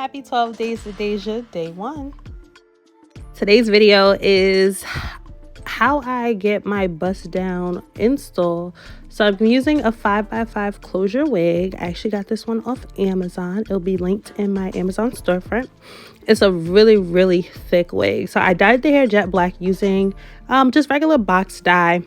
Happy 12 days to Deja, day 1. Today's video is how I get my bust down install. So I'm using a 5x5 closure wig. I actually got this one off Amazon. It'll be linked in my Amazon storefront. It's a really thick wig. So I dyed the hair jet black using just regular box dye.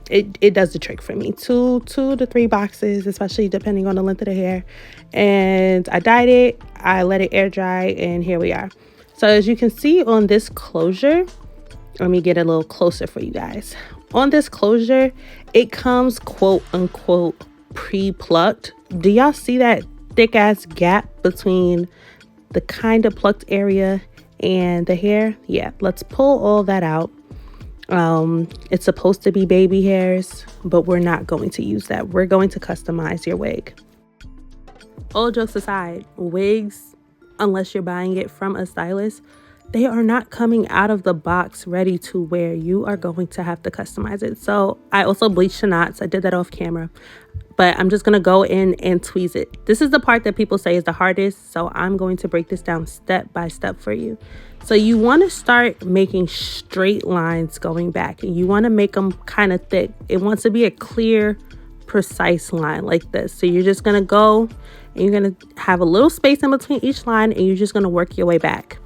It does the trick for me. Two to three boxes, especially depending on the length of the hair. And I dyed it, I let it air dry, and here we are. So as you can see on this closure, let me get a little closer for you guys. On this closure, it comes quote unquote pre-plucked. Do y'all see that thick ass gap between the kind of plucked area and the hair? Yeah, let's pull all that out. It's supposed to be baby hairs, but we're not going to use that. We're going to customize your wig. All jokes aside, wigs, unless you're buying it from a stylist, they are not coming out of the box ready to wear. You are going to have to customize it. So I also bleached the knots. I did that off camera, but I'm just going to go in and tweeze it. This is the part that people say is the hardest. So I'm going to break this down step by step for you. So you want to start making straight lines going back, and you want to make them kind of thick. It wants to be a clear, precise line like this. So you're just going to go and you're going to have a little space in between each line, and you're just going to work your way back.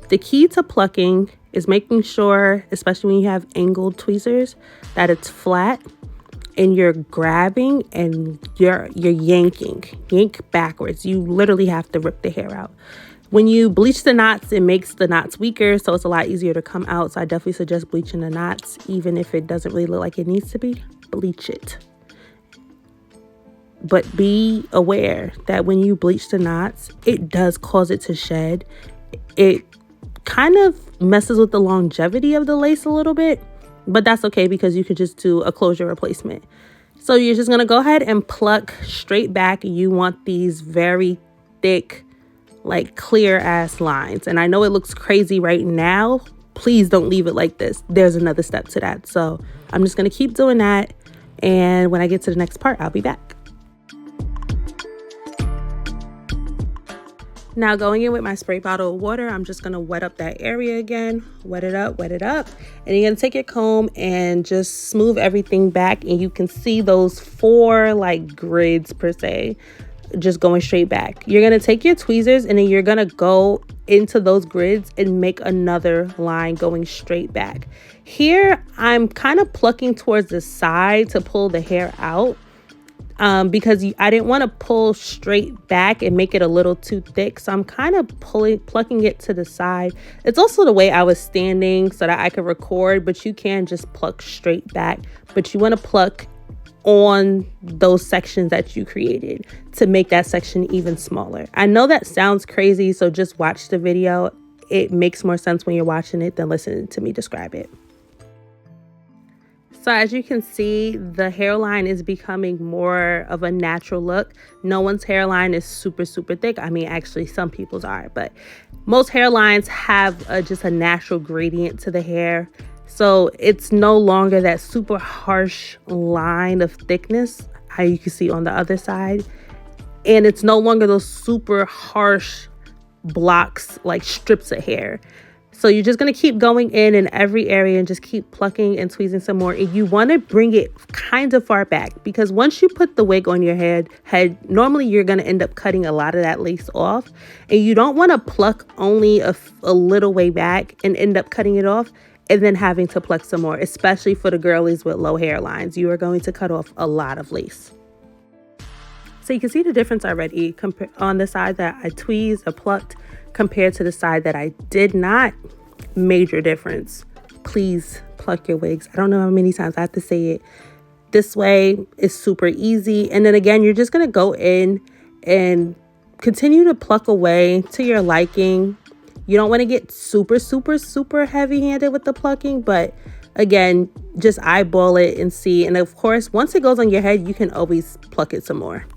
The key to plucking is making sure, especially when you have angled tweezers, that it's flat and you're grabbing and you're yanking. Yank backwards. You literally have to rip the hair out. When you bleach the knots, it makes the knots weaker, so it's a lot easier to come out. So I definitely suggest bleaching the knots, even if it doesn't really look like it needs to be. Bleach it. But be aware that when you bleach the knots, it does cause it to shed. It kind of messes with the longevity of the lace a little bit, but that's okay because you could just do a closure replacement. So you're just going to go ahead and pluck straight back. You want these very thick, like clear ass lines. And I know it looks crazy right now. Please don't leave it like this. There's another step to that. So I'm just going to keep doing that. And when I get to the next part, I'll be back. Now going in with my spray bottle of water, I'm just going to wet up that area again. Wet it up. And you're going to take your comb and just smooth everything back. And you can see those 4 like grids per se, just going straight back. You're going to take your tweezers and then you're going to go into those grids and make another line going straight back. Here, I'm kind of plucking towards the side to pull the hair out. Because I didn't want to pull straight back and make it a little too thick. So I'm kind of plucking it to the side. It's also the way I was standing so that I could record, but you can just pluck straight back. But you want to pluck on those sections that you created to make that section even smaller. I know that sounds crazy, so just watch the video. It makes more sense when you're watching it than listening to me describe it. So as you can see, the hairline is becoming more of a natural look. No one's hairline is super thick. I mean, actually some people's are, but most hairlines have just a natural gradient to the hair. So it's no longer that super harsh line of thickness, how you can see on the other side. And it's no longer those super harsh blocks, like strips of hair. So you're just going to keep going in every area and just keep plucking and tweezing some more. And you want to bring it kind of far back, because once you put the wig on your head, normally you're going to end up cutting a lot of that lace off. And you don't want to pluck only a little way back and end up cutting it off and then having to pluck some more, especially for the girlies with low hairlines. You are going to cut off a lot of lace. So you can see the difference already on the side that I tweezed or plucked compared to the side that I did not. Major difference. Please pluck your wigs. I don't know how many times I have to say it. This way is super easy. And then again, you're just going to go in and continue to pluck away to your liking. You don't want to get super heavy-handed with the plucking, but again, just eyeball it and see. And of course, once it goes on your head, you can always pluck it some more.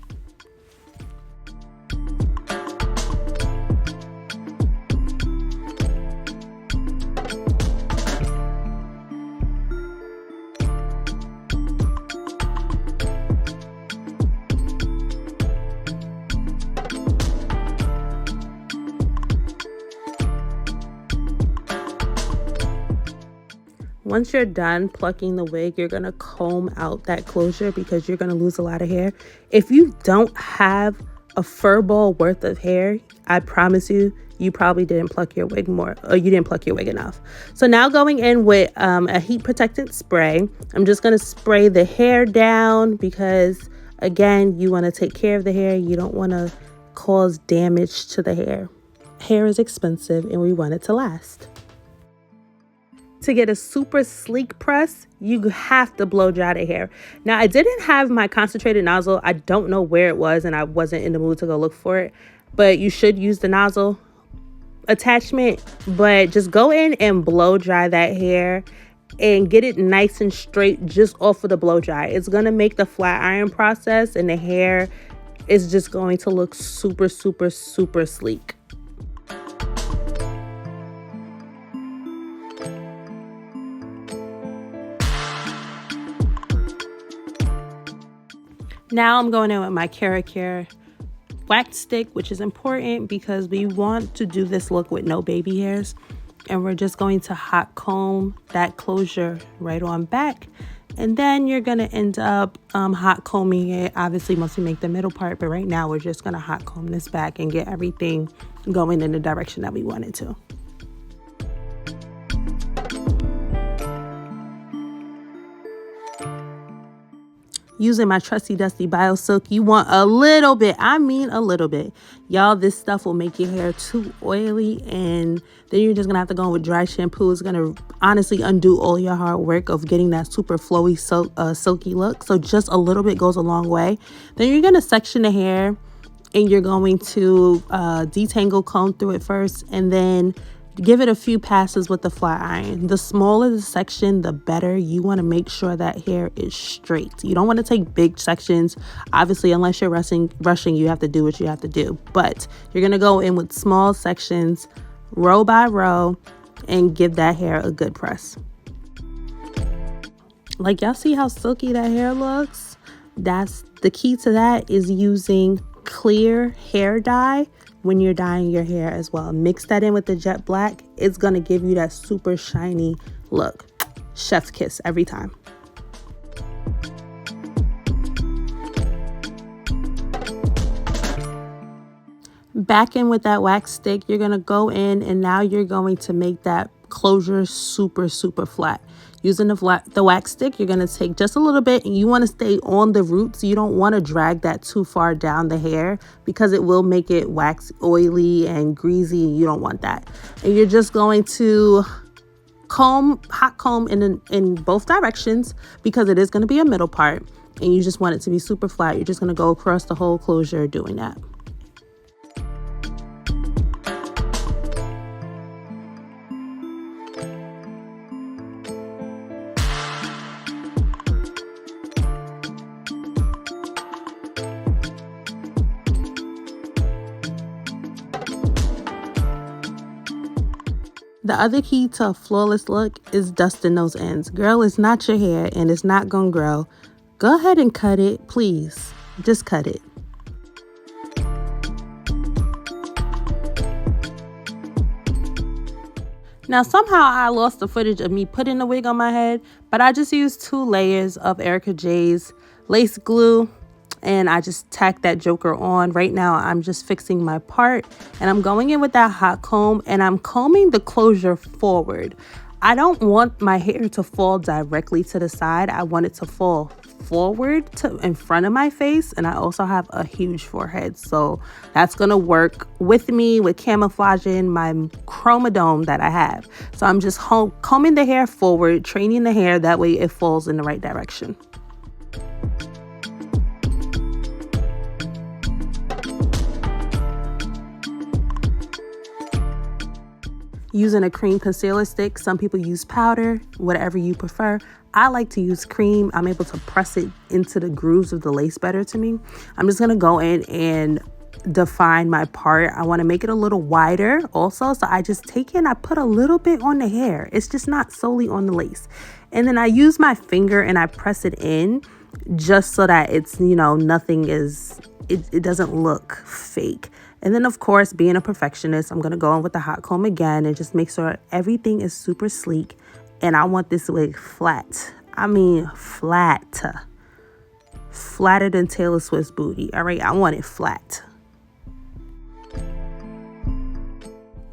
Once you're done plucking the wig, you're going to comb out that closure because you're going to lose a lot of hair. If you don't have a fur ball worth of hair, I promise you, you probably didn't pluck your wig more, or you didn't pluck your wig enough. So now going in with a heat protectant spray, I'm just going to spray the hair down because, again, you want to take care of the hair. You don't want to cause damage to the hair. Hair is expensive and we want it to last. To get a super sleek press, you have to blow dry the hair. Now, I didn't have my concentrated nozzle. I don't know where it was and I wasn't in the mood to go look for it. But you should use the nozzle attachment. But just go in and blow dry that hair and get it nice and straight just off of the blow dry. It's going to make the flat iron process and the hair is just going to look super, super, super sleek. Now I'm going in with my Nikira wax stick, which is important because we want to do this look with no baby hairs. And we're just going to hot comb that closure right on back. And then you're going to end up hot combing it, obviously once we make the middle part. But right now we're just going to hot comb this back and get everything going in the direction that we want it to. Using my trusty dusty bio silk, you want a little bit, I mean a little bit. Y'all, this stuff will make your hair too oily and then you're just gonna have to go in with dry shampoo. It's gonna honestly undo all your hard work of getting that super flowy silky look. So just a little bit goes a long way. Then you're gonna section the hair and you're going to detangle, comb through it first, and then give it a few passes with the flat iron. The smaller the section, the better. You want to make sure that hair is straight. You don't want to take big sections. Obviously, unless you're rushing, you have to do what you have to do. But you're going to go in with small sections, row by row, and give that hair a good press. Like, y'all see how silky that hair looks? That's the key to that, is using clear hair dye when you're dyeing your hair as well. Mix that in with the jet black. It's gonna give you that super shiny look. Chef's kiss every time. Back in with that wax stick, you're gonna go in and now you're going to make that closure super, super flat. Using the wax stick, you're going to take just a little bit and you want to stay on the roots. You don't want to drag that too far down the hair because it will make it wax oily and greasy. You don't want that. And you're just going to hot comb in both directions because it is going to be a middle part and you just want it to be super flat. You're just going to go across the whole closure doing that. The other key to a flawless look is dusting those ends. Girl, it's not your hair and it's not gonna grow. Go ahead and cut it, please. Just cut it. Now, somehow I lost the footage of me putting the wig on my head, but I just used 2 layers of Erica J's lace glue. And I just tacked that joker on. Right now, I'm just fixing my part. And I'm going in with that hot comb. And I'm combing the closure forward. I don't want my hair to fall directly to the side. I want it to fall forward to in front of my face. And I also have a huge forehead. So that's going to work with me with camouflaging my chromodome that I have. So I'm just combing the hair forward, training the hair. That way it falls in the right direction. Using a cream concealer stick. Some people use powder, whatever you prefer. I like to use cream. I'm able to press it into the grooves of the lace better to me. I'm just gonna go in and define my part. I wanna make it a little wider also. So I just take it and I put a little bit on the hair. It's just not solely on the lace. And then I use my finger and I press it in just so that it's, you know, nothing is, it doesn't look fake. And then, of course, being a perfectionist, I'm going to go in with the hot comb again and just make sure everything is super sleek And I want this wig flat. I mean flat. Flatter than Taylor Swift's booty. All right, I want it flat.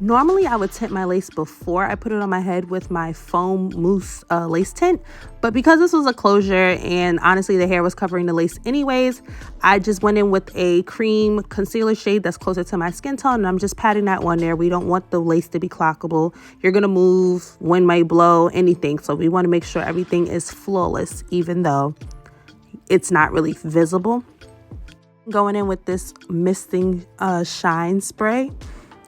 Normally, I would tint my lace before I put it on my head with my foam mousse lace tint. But because this was a closure and honestly the hair was covering the lace anyways, I just went in with a cream concealer shade that's closer to my skin tone. And I'm just patting that one there. We don't want the lace to be clockable. You're going to move, wind may blow, anything. So we want to make sure everything is flawless, even though it's not really visible. Going in with this misting shine spray.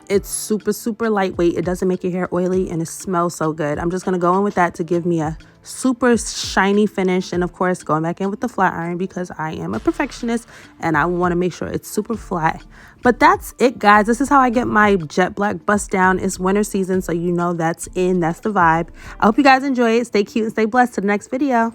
It's super lightweight. It doesn't make your hair oily and it smells so good. I'm just going to go in with that to give me a super shiny finish. And of course, going back in with the flat iron because I am a perfectionist and I want to make sure it's super flat. But that's it, guys. This is how I get my jet black bust down. It's winter season, so you know that's the vibe. I hope you guys enjoy it. Stay cute and stay blessed. To the next video.